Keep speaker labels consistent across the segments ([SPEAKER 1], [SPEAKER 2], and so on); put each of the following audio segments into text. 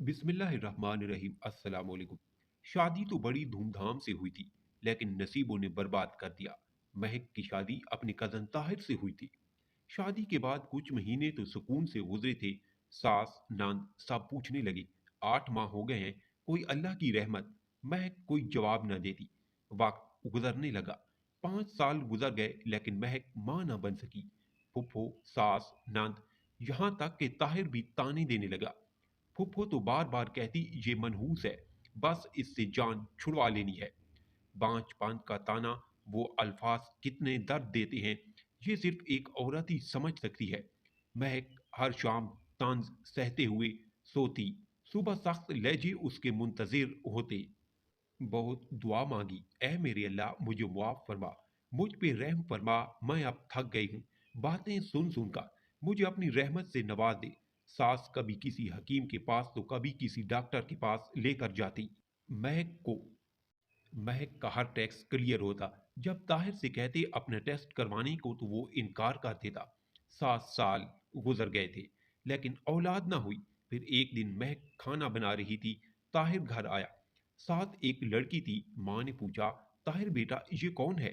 [SPEAKER 1] बिस्मिल्लाहिर्रहमानिर्रहीम। अस्सलाम वालेकुम। शादी तो बड़ी धूमधाम से हुई थी, लेकिन नसीबों ने बर्बाद कर दिया। महक की शादी अपने कजन ताहिर से हुई थी। शादी के बाद कुछ महीने तो सुकून से गुजरे थे। सास नंद सब पूछने लगे, 8 माह हो गए हैं, कोई अल्लाह की रहमत। महक कोई जवाब न देती। वक्त गुजरने लगा। 5 साल गुजर गए, लेकिन महक मां न बन सकी। फुफ्फो, सास, नंद, यहां तक कि ताहिर भी ताने देने लगा। फुफ्फो तो बार बार कहती, ये मनहूस है, बस इससे जान छुड़वा लेनी है। बांझ पांच का ताना, वो अल्फाज कितने दर्द देते हैं, ये सिर्फ एक औरत ही समझ सकती है। महक हर शाम तंज सहते हुए सोती। सुबह सख्त लहजे उसके मुंतजिर होते। बहुत दुआ मांगी, ऐ मेरे अल्लाह मुझे मुआफ फरमा, मुझ पे रहम फरमा, मैं अब थक गई हूँ बातें सुन सुनकर, मुझे अपनी रहमत से नवाज दे। सास कभी किसी हकीम के पास तो कभी किसी डॉक्टर के पास लेकर जाती। महक को महक का हर टेस्ट क्लियर होता। जब ताहिर से कहते अपने टेस्ट करवाने को तो वो इनकार कर देता। 7 साल गुजर गए थे, लेकिन औलाद ना हुई। फिर एक दिन महक खाना बना रही थी। ताहिर घर आया। साथ एक लड़की थी। माँ ने पूछा, ताहिर बेटा ये कौन है?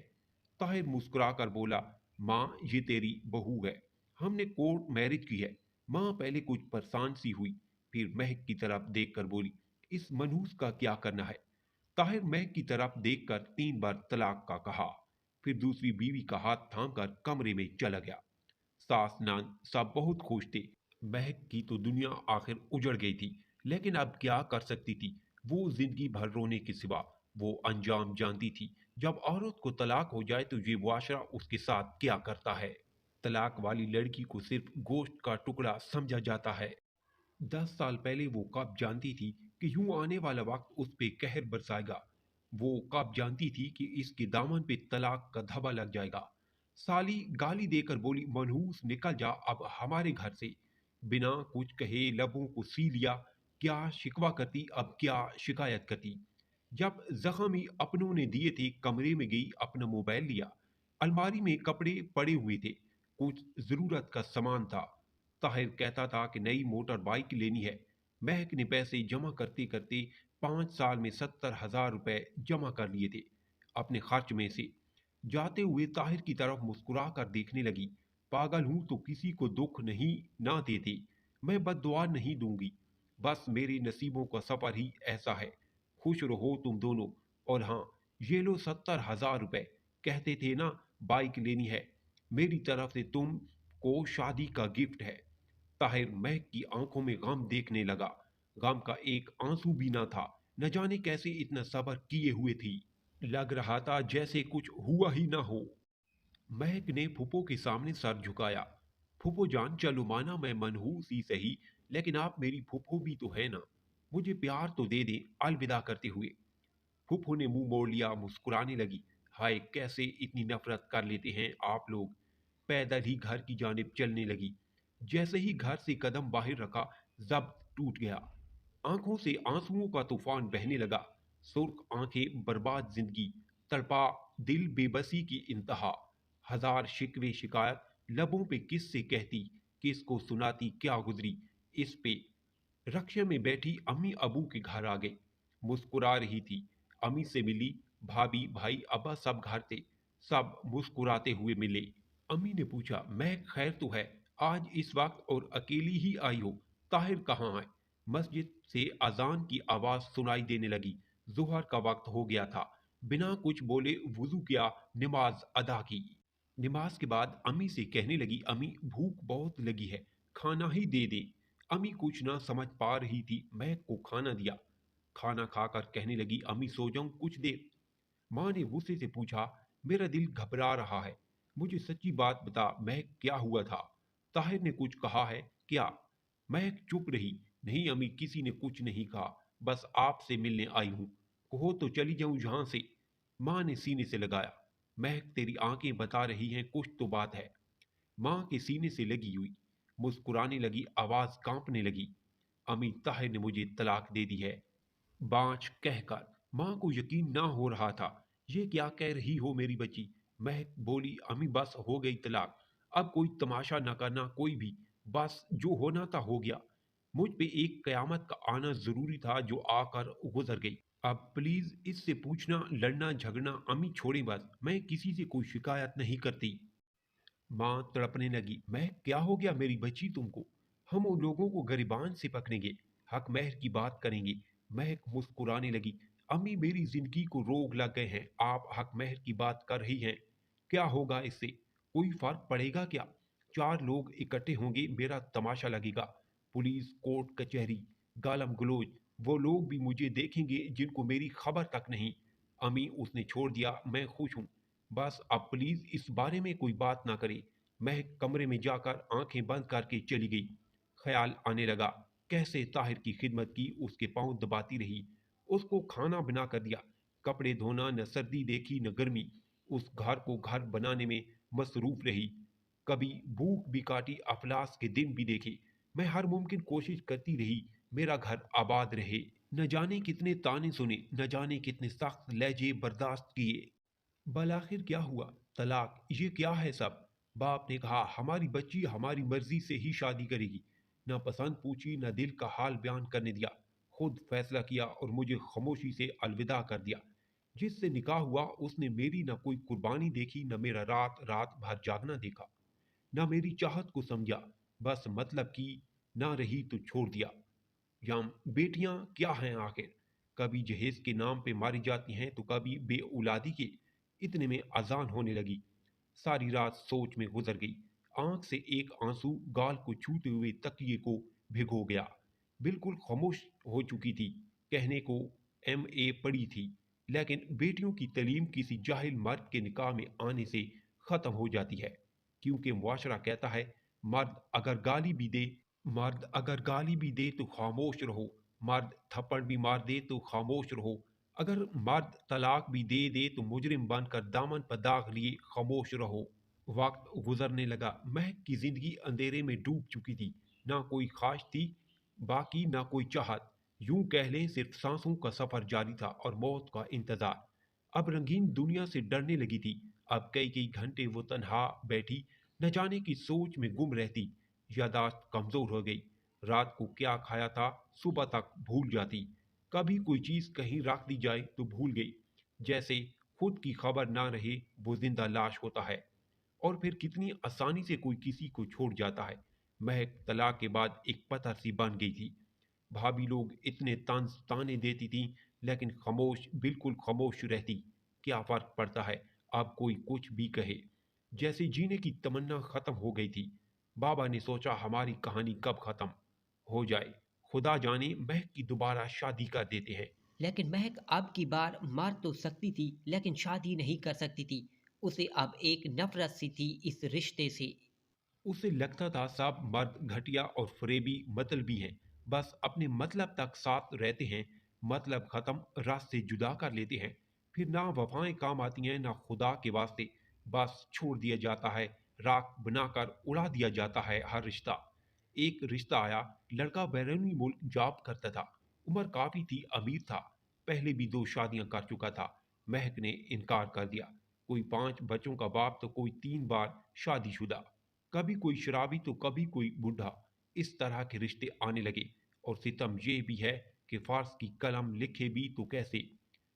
[SPEAKER 1] ताहिर मुस्कुरा कर बोला, माँ ये तेरी बहू है, हमने कोर्ट मैरिज की है। माँ पहले कुछ परेशान सी हुई, फिर महक की तरफ देख कर बोली, इस मनहूस का क्या करना है? ताहिर महक की तरफ देखकर 3 बार तलाक का कहा, फिर दूसरी बीवी का हाथ थामकर कमरे में चला गया। सास नान सब बहुत खुश थे। महक की तो दुनिया आखिर उजड़ गई थी, लेकिन अब क्या कर सकती थी? वो जिंदगी भर रोने के सिवा। वो अंजाम जानती थी, जब औरत को तलाक हो जाए तो ये मुआशरा उसके साथ क्या करता है। तलाक वाली लड़की को सिर्फ गोश्त का टुकड़ा समझा जाता है। 10 साल पहले वो कब जानती थी कि यूं आने वाला वक्त उस पे कहर बरसाएगा। वो कब जानती थी कि इसके दामन पे तलाक का धब्बा लग जाएगा। साली गाली देकर बोली, मनहूस निकल जा अब हमारे घर से। बिना कुछ कहे लबों को सी लिया। क्या शिकवा करती, अब क्या शिकायत करती। जब जख्मी अपनों ने दिए थे, कमरे में गई, अपना मोबाइल लिया। अलमारी में कपड़े पड़े हुए थे, कुछ जरूरत का सामान था। ताहिर कहता था कि नई मोटर बाइक लेनी है। महक ने पैसे जमा करते करते 5 साल में 70,000 रुपए जमा कर लिए थे अपने खर्च में से। जाते हुए ताहिर की तरफ मुस्कुरा कर देखने लगी। पागल हूं तो किसी को दुख नहीं ना देते, मैं बद्दुआ नहीं दूंगी, बस मेरे नसीबों का सफर ही ऐसा है। खुश रहो तुम दोनों। और हाँ, ये लो 70,000 रुपए, कहते थे ना बाइक लेनी है, मेरी तरफ से तुम को शादी का गिफ्ट है। ताहिर महक की आंखों में गम देखने लगा। गम का एक आंसू भी ना था। न जाने कैसे इतना सब्र किए हुए थी। लग रहा था जैसे कुछ हुआ ही ना हो। महक ने फूफो के सामने सर झुकाया। फूफो जान, चलो माना मैं मनहूस ही सही, लेकिन आप मेरी फूफो भी तो है ना, मुझे प्यार तो दे दे। अलविदा करते हुए फूफो ने मुंह मोड़ लिया, मुस्कुराने लगी। हाय, कैसे इतनी नफरत कर लेते हैं आप लोग। पैदल ही घर की जानिब चलने लगी। जैसे ही घर से कदम बाहर रखा, जब्त टूट गया। आंखों से आंसुओं का तूफान बहने लगा। सुर्ख आंखें, बर्बाद जिंदगी, तड़पा दिल, बेबसी की इंतहा। हजार शिकवे शिकायत, लबों पे किससे कहती, किसको सुनाती, क्या गुजरी। इस पे रक्षा में बैठी अम्मी अबू के घर आ गई। मुस्कुरा रही थी। अम्मी से मिली। भाभी, भाई, अब्बा सब घर थे। सब मुस्कुराते हुए मिले। अम्मी ने पूछा, मैं खैर तो है, आज इस वक्त और अकेली ही आई हो? ताहिर कहाँ है? मस्जिद से अजान की आवाज सुनाई देने लगी। जुहर का वक्त हो गया था। बिना कुछ बोले वुजू किया, नमाज अदा की। नमाज के बाद अम्मी से कहने लगी, अम्मी भूख बहुत लगी है, खाना ही दे दे। अम्मी कुछ ना समझ पा रही थी। महक को खाना दिया। खाना खाकर कहने लगी, अम्मी सो जाऊं कुछ देर? माँ ने गुस्से से पूछा, मेरा दिल घबरा रहा है, मुझे सच्ची बात बता, महक क्या हुआ था? ताहिर ने कुछ कहा है क्या? महक चुप रही। नहीं अम्मी, किसी ने कुछ नहीं कहा, बस आपसे मिलने आई हूं, कहो तो चली जाऊं यहां से। माँ ने सीने से लगाया। महक तेरी आंखें बता रही हैं कुछ तो बात है। माँ के सीने से लगी हुई मुस्कुराने लगी, आवाज कांपने लगी। अम्मी, ताहिर ने मुझे तलाक दे दी है। बाँच कहकर माँ को यकीन ना हो रहा था। ये क्या कह रही हो मेरी बच्ची? महक बोली, अम्मी बस हो गई तलाक, अब कोई तमाशा न करना कोई भी, बस जो होना था हो गया। मुझ पे एक कयामत का आना जरूरी था जो आकर गुजर गई। अब प्लीज इससे पूछना, लड़ना झगड़ना अम्मी छोड़े, बस मैं किसी से कोई शिकायत नहीं करती। माँ तड़पने लगी। महक, क्या हो गया मेरी बच्ची तुमको? हम उन लोगों को गरिबान से पकड़ेंगे, हक महर की बात करेंगे। महक मुस्कुराने लगी। अम्मी, मेरी जिंदगी को रोग लग गए हैं, आप हक महर की बात कर रही हैं। क्या होगा इससे? कोई फर्क पड़ेगा क्या? चार लोग इकट्ठे होंगे, मेरा तमाशा लगेगा। पुलिस, कोर्ट कचहरी, गालम गलोच, वो लोग भी मुझे देखेंगे जिनको मेरी खबर तक नहीं। अम्मी, उसने छोड़ दिया, मैं खुश हूँ। बस अब प्लीज इस बारे में कोई बात ना करे। महक कमरे में जाकर आंखें बंद करके चली गई। ख्याल आने लगा, कैसे ताहिर की खिदमत की, उसके पांव दबाती रही, उसको खाना बना कर दिया, कपड़े धोना, न सर्दी देखी न गर्मी, उस घर को घर बनाने में मसरूफ रही, कभी भूख भी काटी, अफलास के दिन भी देखे। मैं हर मुमकिन कोशिश करती रही, मेरा घर आबाद रहे। न जाने कितने ताने सुने, न जाने कितने सख्त लहजे बर्दाश्त किए। बल आखिर क्या हुआ? तलाक, ये क्या है सब? बाप ने कहा हमारी बच्ची हमारी मर्जी से ही शादी करेगी। ना पसंद पूछी, ना दिल का हाल बयान करने दिया। खुद फैसला किया और मुझे खामोशी से अलविदा कर दिया। जिससे निकाह हुआ उसने मेरी ना कोई कुर्बानी देखी, न मेरा रात रात भर जागना देखा, ना मेरी चाहत को समझा। बस मतलब की ना रही तो छोड़ दिया। याम बेटियां क्या हैं आखिर? कभी जहेज के नाम पे मारी जाती हैं तो कभी बे औलादी के। इतने में अजान होने लगी। सारी रात सोच में गुजर गई। आंख से एक आंसू गाल को छूते हुए तकिए को भिगो गया। बिल्कुल खामोश हो चुकी थी। कहने को MA पढ़ी थी, लेकिन बेटियों की तलीम किसी जाहिल मर्द के निकाह में आने से खत्म हो जाती है। क्योंकि मुआशरा कहता है, मर्द अगर गाली भी दे मर्द अगर गाली भी दे तो खामोश रहो, मर्द थप्पड़ भी मार दे तो खामोश रहो, अगर मर्द तलाक भी दे तो मुजरिम बनकर दामन पर दाग लिए खामोश रहो। वक्त गुजरने लगा। महक की जिंदगी अंधेरे में डूब चुकी थी। ना कोई ख्वाहिश थी बाकी, ना कोई चाहत। यूं कह लें सिर्फ सांसों का सफर जारी था और मौत का इंतजार। अब रंगीन दुनिया से डरने लगी थी। अब कई कई घंटे वो तन्हा बैठी न जाने की सोच में गुम रहती। यादाश्त कमजोर हो गई। रात को क्या खाया था सुबह तक भूल जाती। कभी कोई चीज कहीं रख दी जाए तो भूल गई। जैसे खुद की खबर ना रहे वो जिंदा लाश होता है। और फिर कितनी आसानी से कोई किसी को छोड़ जाता है। महक तलाक के बाद एक पत्थर सी बन गई थी। भाभी लोग इतने तंज ताने देती थी, लेकिन खामोश, बिल्कुल खामोश रहती। क्या फर्क पड़ता है, अब कोई कुछ भी कहे। जैसे जीने की तमन्ना खत्म हो गई थी। बाबा ने सोचा हमारी कहानी कब खत्म हो जाए, खुदा जाने, महक की दोबारा शादी कर देते हैं।
[SPEAKER 2] लेकिन महक अब की बार मर तो सकती थी लेकिन शादी नहीं कर सकती थी। उसे अब एक नफरत सी थी इस रिश्ते से।
[SPEAKER 1] उसे लगता था सब मर्द घटिया और फरेबी मतलबी हैं, बस अपने मतलब तक साथ रहते हैं, मतलब खत्म रास्ते जुदा कर लेते हैं। फिर ना वफाएं काम आती हैं ना खुदा के वास्ते। बस छोड़ दिया जाता है, राख बनाकर उड़ा दिया जाता है हर रिश्ता। एक रिश्ता आया। लड़का बैरूनी मुल्क जॉब करता था, उम्र काफी थी, अमीर था, पहले भी दो शादियां कर चुका था। महक ने इनकार कर दिया। कोई 5 बच्चों का बाप तो कोई 3 बार शादीशुदा। कभी कोई शराबी तो कभी कोई बूढ़ा। इस तरह के रिश्ते आने लगे। और सितम ये भी है कि फार्स की कलम लिखे भी तो कैसे।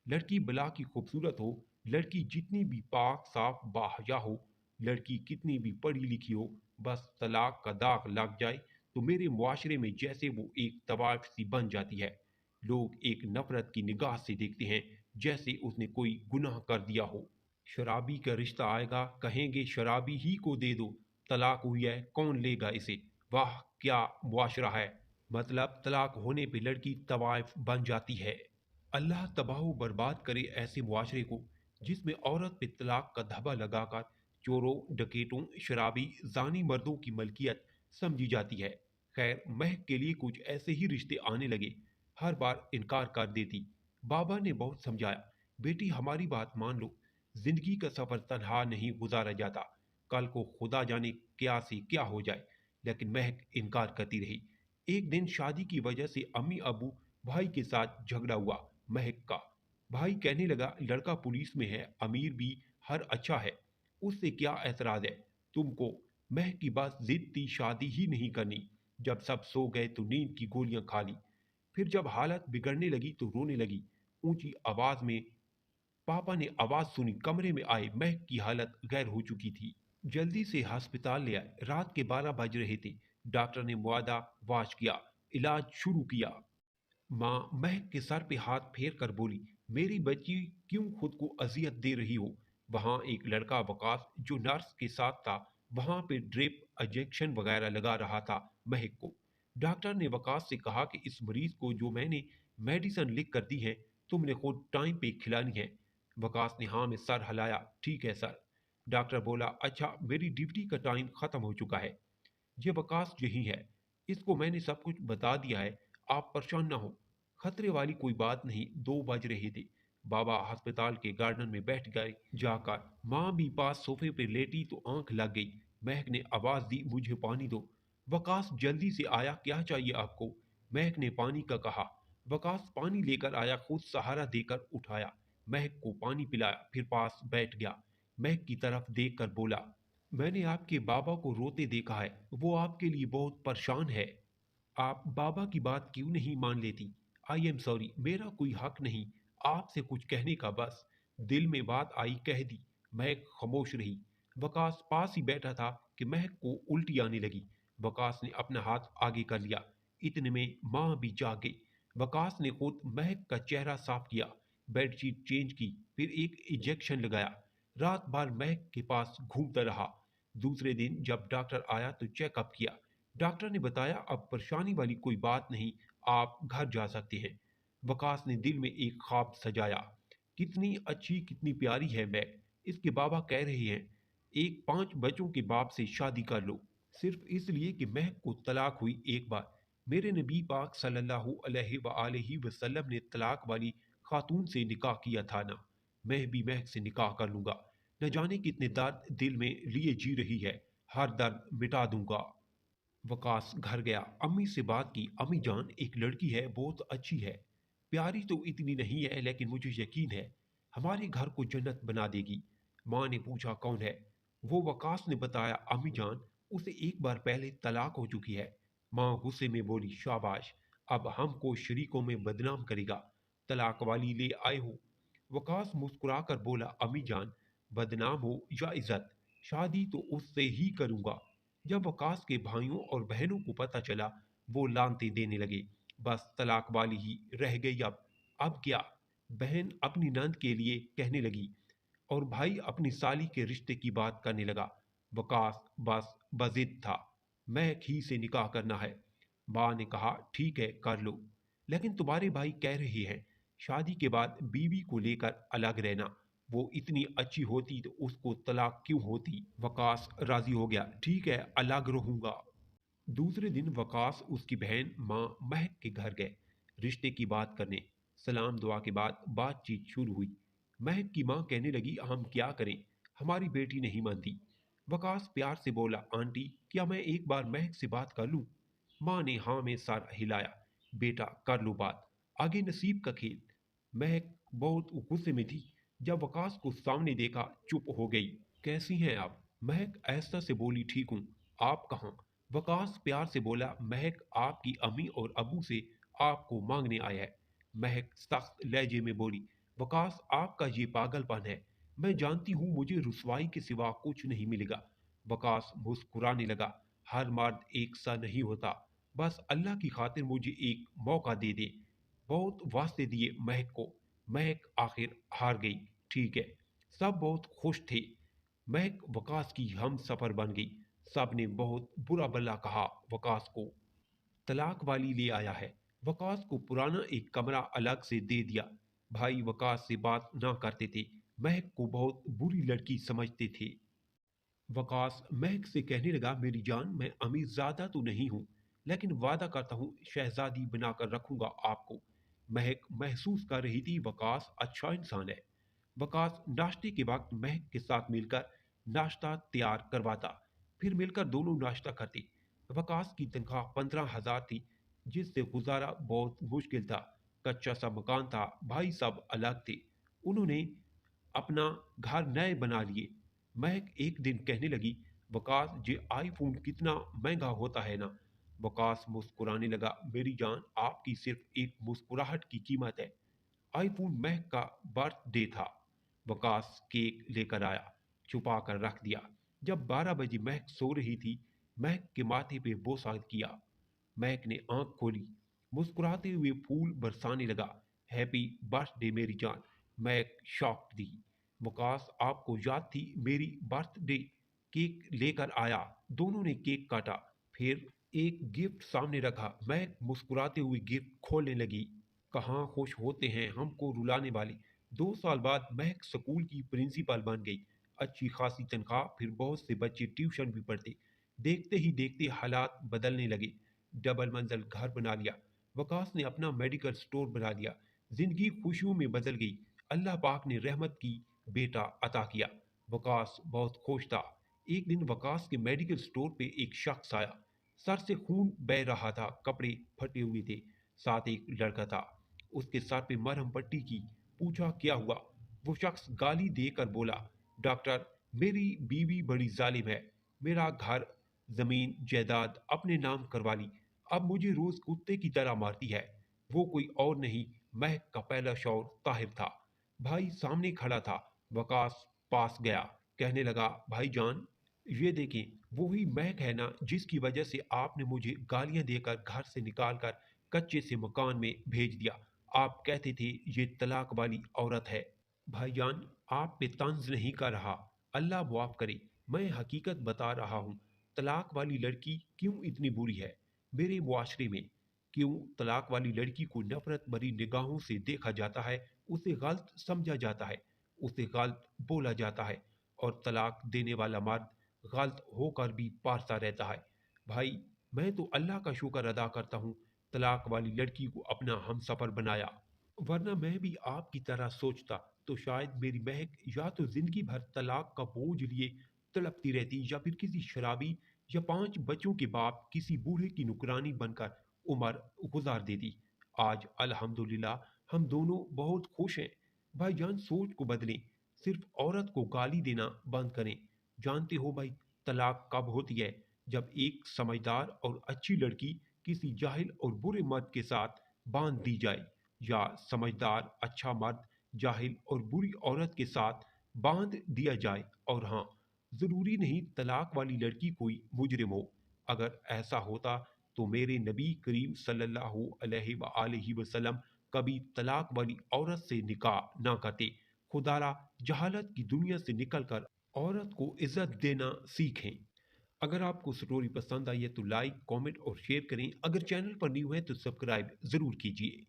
[SPEAKER 1] लड़की बला की खूबसूरत हो, लड़की जितनी भी पाक साफ बाहया हो, लड़की कितनी भी पढ़ी लिखी हो, बस तलाक का दाग लग जाए तो मेरे मुआशरे में जैसे वो एक तवाफ सी बन जाती है। लोग एक नफरत की निगाह से देखते हैं, जैसे उसने कोई गुनाह कर दिया हो। शराबी का रिश्ता आएगा, कहेंगे शराबी ही को दे दो, तलाक हुई है कौन लेगा इसे। वाह क्या मुआशरा है। मतलब तलाक होने पे लड़की तवाइफ बन जाती है। अल्लाह तबाह बर्बाद करे ऐसे मुआशरे को, जिसमें औरत पे तलाक का धब्बा लगाकर चोरों, डकैतों, शराबी, जानी मर्दों की मलकियत समझी जाती है। खैर, महक के लिए कुछ ऐसे ही रिश्ते आने लगे। हर बार इनकार कर देती। बाबा ने बहुत समझाया, बेटी हमारी बात मान लो, जिंदगी का सफर तनहा नहीं गुजारा जाता, कल को खुदा जाने क्या से क्या हो जाए। लेकिन महक इनकार करती रही। एक दिन शादी की वजह से अम्मी अबू भाई के साथ झगड़ा हुआ। महक का भाई कहने लगा, लड़का पुलिस में है, अमीर भी, हर अच्छा है, उससे क्या ऐतराज है तुमको। महक की बात जिद थी, शादी ही नहीं करनी। जब सब सो गए तो नींद की गोलियां खा ली। फिर जब हालत बिगड़ने लगी तो रोने लगी, ऊंची आवाज में। पापा ने आवाज सुनी, कमरे में आए, महक की हालत गैर हो चुकी थी। जल्दी से अस्पताल ले आए। रात के 12 बज रहे थे। डॉक्टर ने मुआदा वाश किया, इलाज शुरू किया। माँ महक के सर पे हाथ फेर कर बोली, मेरी बच्ची क्यों खुद को अजियत दे रही हो? वहां एक लड़का वकास जो नर्स के साथ था, वहां पे ड्रिप इंजेक्शन वगैरह लगा रहा था महक को। डॉक्टर ने वकास से कहा कि इस मरीज को जो मैंने मेडिसिन लिख कर दी है, तुमने खुद टाइम पे खिलानी है। वकास ने हाँ में सर हिलाया, ठीक है सर। डॉक्टर बोला, अच्छा मेरी ड्यूटी का टाइम खत्म हो चुका है। ये वकास यही है, इसको मैंने सब कुछ बता दिया है, आप परेशान ना हो। खतरे वाली कोई बात नहीं। 2 बज रहे थे। बाबा अस्पताल के गार्डन में बैठ गए जाकर। माँ भी पास सोफे पर लेटी तो आंख लग गई। महक ने आवाज दी, मुझे पानी दो। वकास जल्दी से आया, क्या चाहिए आपको? महक ने पानी का कहा। वकास पानी लेकर आया, खुद सहारा देकर उठाया, महक को पानी पिलाया, फिर पास बैठ गया। महक की तरफ देख कर बोला, मैंने आपके बाबा को रोते देखा है, वो आपके लिए बहुत परेशान है। आप बाबा की बात क्यों नहीं मान लेती? आई एम सॉरी, मेरा कोई हक नहीं आपसे कुछ कहने का, बस दिल में बात आई कह दी। महक खामोश रही। वकास पास ही बैठा था कि महक को उल्टी आने लगी। वकास ने अपना हाथ आगे कर लिया। इतने में माँ भी जाग गई। वकास ने खुद महक का चेहरा साफ किया, बेडशीट चेंज की, फिर एक इंजेक्शन लगाया। रात भर महक के पास घूमता रहा। दूसरे दिन जब डॉक्टर आया तो चेकअप किया। डॉक्टर ने बताया, अब परेशानी वाली कोई बात नहीं, आप घर जा सकते हैं। वकास ने दिल में एक ख्वाब सजाया, कितनी अच्छी कितनी प्यारी है मैक। इसके बाबा कह रहे हैं एक 5 बच्चों के बाप से शादी कर लो, सिर्फ इसलिए कि महक को तलाक हुई एक बार। मेरे नबी पाक सल्लल्लाहु अलैहि वसल्लम ने तलाक वाली खातून से निकाह किया था ना, मैं भी महक से निकाह कर लूंगा। न जाने कितने दर्द दिल में लिए जी रही है, हर दर्द मिटा दूंगा। वकास घर गया, अम्मी से बात की, अम्मी जान एक लड़की है, बहुत अच्छी है, प्यारी तो इतनी नहीं है लेकिन मुझे यकीन है हमारे घर को जन्नत बना देगी। माँ ने पूछा कौन है? वो वकास ने बताया, अम्मी जान उसे एक बार पहले तलाक हो चुकी है। माँ गुस्से में बोली, शाबाश, अब हमको शरीकों में बदनाम करेगा, तलाक वाली ले आए हो। वकास मुस्कुराकर बोला, अम्मी जान बदनाम हो या इज्जत, शादी तो उससे ही करूंगा। जब वकास के भाइयों और बहनों को पता चला, वो लानते देने लगे, बस तलाक वाली ही रह गई अब क्या? बहन अपनी नंद के लिए कहने लगी और भाई अपनी साली के रिश्ते की बात करने लगा। वकास बस बजिद था, महक ही से निकाह करना है। माँ ने कहा, ठीक है कर लो, लेकिन तुम्हारे भाई कह रहे हैं शादी के बाद बीवी को लेकर अलग रहना, वो इतनी अच्छी होती तो उसको तलाक क्यों होती? वकास राजी हो गया, ठीक है अलग रहूंगा। दूसरे दिन वकास उसकी बहन माँ महक के घर गए रिश्ते की बात करने। सलाम दुआ के बाद बातचीत शुरू हुई। महक की माँ कहने लगी, हम क्या करें, हमारी बेटी नहीं मानती। वकास प्यार से बोला, आंटी क्या मैं एक बार महक से बात कर लूं? माँ ने हाँ में सर हिलाया, बेटा कर लो बात, आगे नसीब का खेल। महक बहुत गुस्से में थी। जब वकास को सामने देखा चुप हो गई। कैसी हैं आप? महक ऐसा से बोली, ठीक हूँ, आप कहाँ? वकास प्यार से बोला, महक आपकी अम्मी और अबू से आपको मांगने आया है। महक सख्त लहजे में बोली, वकास आपका ये पागलपन है, मैं जानती हूँ मुझे रुसवाई के सिवा कुछ नहीं मिलेगा। वकास मुस्कुराने लगा, हर मर्द एक सा नहीं होता, बस अल्लाह की खातिर मुझे एक मौका दे दे। बहुत वास्ते दिए महक को। महक आखिर हार गई। ठीक है, सब बहुत खुश थे। महक वकास की हम सफर बन गई। सब ने बहुत बुरा भला कहा वकास को। तलाक वाली ले आया है। वकास को पुराना एक कमरा अलग से दे दिया। भाई वकास से बात ना करते थे, महक को बहुत बुरी लड़की समझते थे। वकास महक से कहने लगा, मेरी जान मैं अमीर ज्यादा तो नहीं हूं, लेकिन वादा करता हूं शहजादी बनाकर रखूंगा आपको। महक महसूस कर रही थी वकास अच्छा इंसान है। वकास नाश्ते के वक्त महक के साथ मिलकर नाश्ता तैयार करवाता, फिर मिलकर दोनों नाश्ता करते। वकास की तनख्वाह 15,000 थी, जिससे गुजारा बहुत मुश्किल था। कच्चा सा मकान था, भाई सब अलग थे, उन्होंने अपना घर नए बना लिए। महक एक दिन कहने लगी, वकास ये आईफोन कितना महंगा होता है ना? वकास मुस्कुराने लगा। मेरी जान, आपकी सिर्फ एक मुस्कुराहट की कीमत है। आईफोन महक का बर्थडे था। वकास केक लेकर आया, छुपा कर रख दिया। जब 12 बजे महक सो रही थी, महक के माथे पे बोसा किया। महक ने आंख खोली, मुस्कुराते हुए फूल बरसाने लगा। हैप्पी बर्थडे मेरी जान। महक शॉक्ड थी। वकास, आपको याद थी मेरी बर्थडे? केक लेकर आया। दोनों ने केक काटा, फिर एक गिफ्ट सामने रखा। महक मुस्कुराते हुए गिफ्ट खोलने लगी। कहाँ खुश होते हैं हमको रुलाने वाले। 2 साल बाद महक स्कूल की प्रिंसिपल बन गई। अच्छी खासी तनख्वाह, फिर बहुत से बच्चे ट्यूशन भी पढ़ते। देखते ही देखते हालात बदलने लगे। डबल मंजिल घर बना लिया। वकास ने अपना मेडिकल स्टोर बना लिया। जिंदगी खुशियों में बदल गई। अल्लाह पाक ने रहमत की बेटा अता किया। वकास बहुत खुश था। एक दिन वकास के मेडिकल स्टोर पे एक शख्स आया। सर से खून बह रहा था, कपड़े फटे हुए थे। साथ एक लड़का था। उसके सर पे मरहम पट्टी की। पूछा क्या हुआ? वो शख्स गाली देकर बोला, डॉक्टर, मेरी बीवी बड़ी जालिम है। मेरा घर, जमीन, जायदाद अपने नाम करवा ली। अब मुझे रोज कुत्ते की तरह मारती है। वो कोई और नहीं, महक का पहला शौहर ताहिर था। भाई सामने खड़ा था। वकास पास गया, कहने लगा, भाईजान, ये देखें, वही महक है ना जिसकी वजह से आपने मुझे गालियां देकर घर से निकालकर कच्चे से मकान में भेज दिया। आप कहते थे ये तलाक वाली औरत है। भाईजान, आप पे तंज नहीं कर रहा। अल्लाह मुआफ करे, मैं हकीकत बता रहा हूँ। तलाक वाली लड़की क्यों इतनी बुरी है मेरे मुआशरे में? क्यों तलाक वाली लड़की को नफरत भरी निगाहों से देखा जाता है, उसे गलत समझा जाता है, उसे गलत बोला जाता है, और तलाक देने वाला मर्द गलत होकर भी पारता रहता है। भाई, मैं तो अल्लाह का शुक्र अदा करता हूँ तलाक वाली लड़की को अपना हमसफर बनाया। वरना मैं भी आपकी तरह सोचता तो शायद मेरी महक या तो जिंदगी भर तलाक का बोझ लिए तड़पती रहती, या फिर किसी शराबी या 5 बच्चों के बाप किसी बूढ़े की नुकरानी बनकर उम्र गुजार देती। आज अल्हम्दुलिल्लाह हम दोनों बहुत खुश हैं। भाईजान, सोच को बदलें। सिर्फ औरत को गाली देना बंद करें। जानते हो भाई, तलाक कब होती है? जब एक समझदार और अच्छी लड़की किसी जाहिल और बुरे मर्द के साथ बांध दी जाए, या समझदार अच्छा मर्द जाहिल और बुरी औरत के साथ बांध दिया जाए। और हाँ, जरूरी नहीं तलाक वाली लड़की कोई मुजरिम हो। अगर ऐसा होता तो मेरे नबी करीम सल्लल्लाहु अलैहि वसल्लम कभी तलाक वाली औरत से निकाह ना करते। खुदारा जहालत की दुनिया से निकलकर औरत को इज्जत देना सीखें। अगर आपको स्टोरी पसंद आई है तो लाइक, कमेंट और शेयर करें। अगर चैनल पर न्यू है तो सब्सक्राइब जरूर कीजिए।